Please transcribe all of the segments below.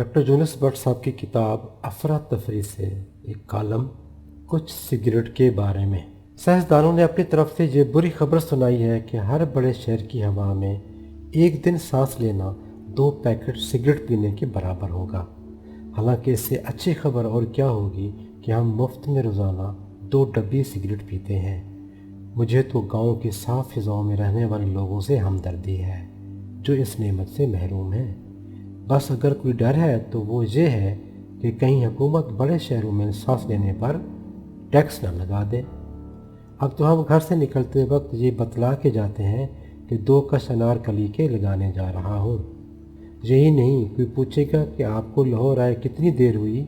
Doctor Yunus Bhatt साहब की किताब अफरा तफरी से एक कॉलम कुछ सिगरेट के बारे में। साइंसदानों ने अपनी तरफ से ये बुरी खबर सुनाई है कि हर बड़े शहर की हवा में एक दिन सांस लेना 2 पैकेट सिगरेट पीने के बराबर होगा। हालांकि इससे अच्छी खबर और क्या होगी कि हम मुफ्त में रोज़ाना 2 डब्बी सिगरेट पीते हैं। मुझे तो गाँव की साफ़ फिज़ाओं में रहने वाले लोगों से हमदर्दी है जो इस नेमत से महरूम हैं। बस अगर कोई डर है तो वो ये है कि कहीं हुकूमत बड़े शहरों में सांस लेने पर टैक्स न लगा दे। अब तो हम घर से निकलते वक्त ये बतला के जाते हैं कि 2 कश अनारकली के लगाने जा रहा हूँ। यही नहीं, कोई पूछेगा कि आपको लाहौर आए कितनी देर हुई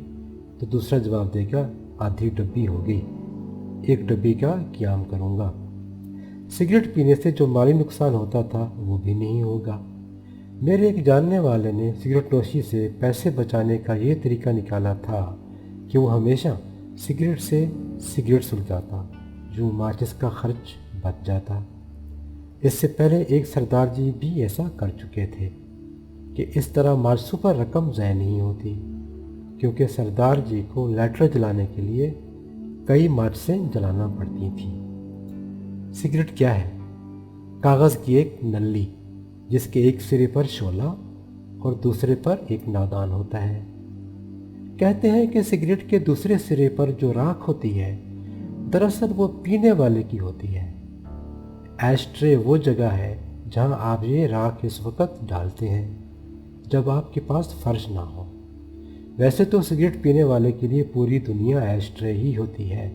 तो दूसरा जवाब देगा आधी डब्बी हो गई, 1 डब्बी का क़याम करूँगा। सिगरेट पीने से जो माली नुकसान होता था वो भी नहीं होगा। मेरे एक जानने वाले ने सिगरेट नोशी से पैसे बचाने का ये तरीका निकाला था कि वो हमेशा सिगरेट से सिगरेट सुलगाता, जो माचिस का खर्च बच जाता। इससे पहले एक सरदार जी भी ऐसा कर चुके थे कि इस तरह माचिसों पर रकम ज़ाय नहीं होती, क्योंकि सरदार जी को लाइटर जलाने के लिए कई माचिसें जलाना पड़ती थी। सिगरेट क्या है? कागज़ की एक नल्ली जिसके एक सिरे पर शोला और दूसरे पर एक नादान होता है। कहते हैं कि सिगरेट के दूसरे सिरे पर जो राख होती है दरअसल वो पीने वाले की होती है। एशट्रे वो जगह है जहां आप ये राख इस वक्त डालते हैं जब आपके पास फर्श ना हो। वैसे तो सिगरेट पीने वाले के लिए पूरी दुनिया एशट्रे ही होती है,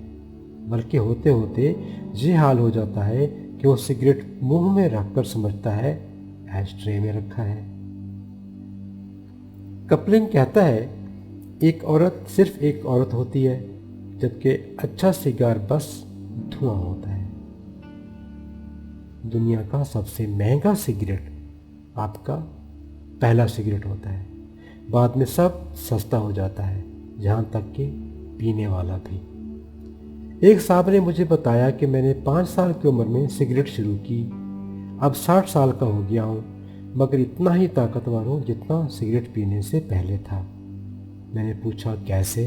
बल्कि होते होते ये हाल हो जाता है कि वो सिगरेट मुंह में रखकर समझता है एशट्रे में रखा है। कपलिंग कहता है एक औरत सिर्फ एक औरत होती है, जबकि अच्छा सिगार बस धुआं होता है। दुनिया का सबसे महंगा सिगरेट आपका पहला सिगरेट होता है, बाद में सब सस्ता हो जाता है, यहाँ तक कि पीने वाला भी। एक साहब ने मुझे बताया कि मैंने 5 साल की उम्र में सिगरेट शुरू की, अब 60 साल का हो गया हूँ, मगर इतना ही ताकतवर हूँ जितना सिगरेट पीने से पहले था। मैंने पूछा कैसे?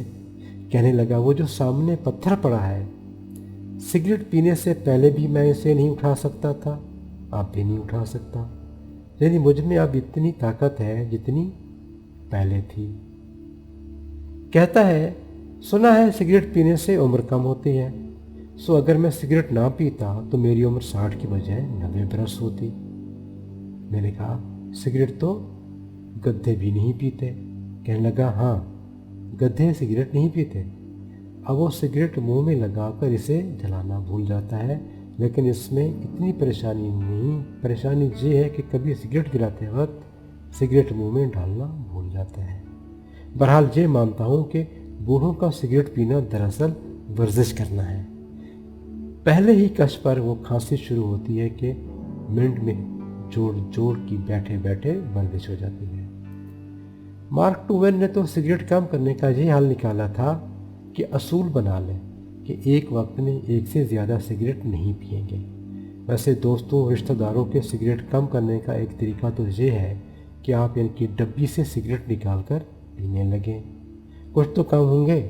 कहने लगा वो जो सामने पत्थर पड़ा है, सिगरेट पीने से पहले भी मैं इसे नहीं उठा सकता था, अब भी नहीं उठा सकता। यानी मुझ में अब इतनी ताकत है जितनी पहले थी। कहता है सुना है सिगरेट पीने से उम्र कम होती है, सो अगर मैं सिगरेट ना पीता तो मेरी उम्र 60 की बजाय 90 बरस होती। मैंने कहा सिगरेट तो गधे भी नहीं पीते। कहने लगा हाँ, गधे सिगरेट नहीं पीते। अब वो सिगरेट मुंह में लगाकर इसे जलाना भूल जाता है, लेकिन इसमें इतनी परेशानी नहीं। परेशानी ये है कि कभी सिगरेट गिराते वक्त सिगरेट मुंह में डालना भूल जाता है। बहरहाल ये मानता हूँ कि बूढ़ों का सिगरेट पीना दरअसल वर्जिश करना है। पहले ही कश पर वो खांसी शुरू होती है कि मिनट में जोड़ जोड़ की बैठे बैठे वर्जिश हो जाती है। मार्क ट्वेन ने तो सिगरेट कम करने का ये हाल निकाला था कि असूल बना लें कि एक वक्त में 1 से ज़्यादा सिगरेट नहीं पिएंगे। वैसे दोस्तों रिश्तेदारों के सिगरेट कम करने का एक तरीका तो ये है कि आप इनकी डब्बी से सिगरेट निकाल कर पीने लगें, कुछ तो कम होंगे।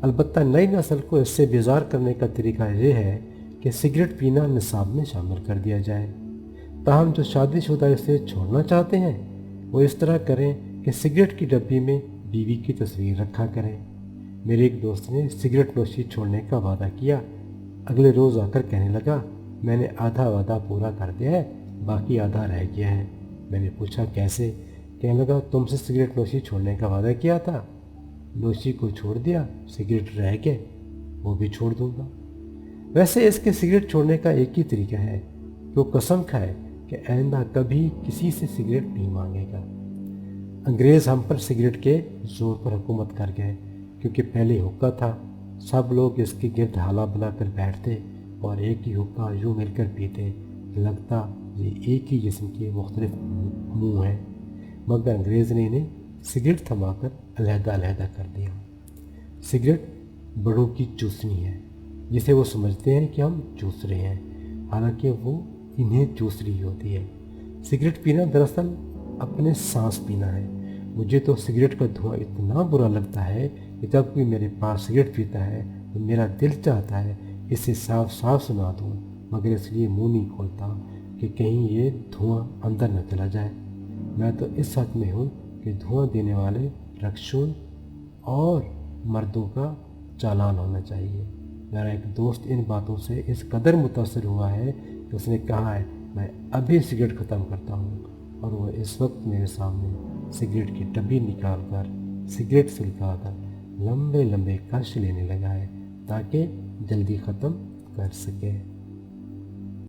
अलबत्ता नई नस्ल को इससे बेजार करने का तरीका ये है कि सिगरेट पीना निसाब में शामिल कर दिया जाए। ताहम जो शादीशुदा इसे छोड़ना चाहते हैं वो इस तरह करें कि सिगरेट की डब्बी में बीवी की तस्वीर रखा करें। मेरे एक दोस्त ने सिगरेट नोशी छोड़ने का वादा किया, अगले रोज़ आकर कहने लगा मैंने आधा वादा पूरा कर दिया है, बाकी आधा रह गया है। मैंने पूछा कैसे? कहने लगा तुमसे सिगरेट नोशी छोड़ने का वादा किया था, नोशी को छोड़ दिया, सिगरेट रह गए, वो भी छोड़ दूंगा। वैसे इसके सिगरेट छोड़ने का एक ही तरीका है कि वो कसम खाए कि आइंदा कभी किसी से सिगरेट नहीं मांगेगा। अंग्रेज़ हम पर सिगरेट के ज़ोर पर हुकूमत कर गए, क्योंकि पहले हुक्का था, सब लोग इसके गिर्द हाला बनाकर बैठते और एक ही हुक्का यूँ मिलकर पीते, लगता ये एक ही जिस्म के मुख्तलिफ मुँह हैं। मगर अंग्रेज़ ने इन्हें सिगरेट थमाकर अलहदा कर दिया। सिगरेट बड़ों की चूसनी है, जिसे वो समझते हैं कि हम चूस रहे हैं, हालांकि वो इन्हें चूस रही होती है। सिगरेट पीना दरअसल अपने सांस पीना है। مجھے تو سگریٹ کا دھواں اتنا برا لگتا ہے کہ جب کوئی میرے پاس سگریٹ پیتا ہے تو میرا دل چاہتا ہے اسے صاف صاف سنا دوں، مگر اس لیے منہ نہیں کھولتا کہ کہیں یہ دھواں اندر نہ چلا جائے۔ میں تو اس حق میں ہوں کہ دھواں دینے والے رکشوں اور مردوں کا چالان ہونا چاہیے۔ میرا ایک دوست ان باتوں سے اس قدر متاثر ہوا ہے کہ اس نے کہا ہے میں ابھی سگریٹ ختم کرتا ہوں، اور وہ اس وقت میرے سامنے سگریٹ کی ڈبی نکال کر سگریٹ سلگا کر لمبے لمبے کش لینے لگا ہے تاکہ جلدی ختم کر سکے۔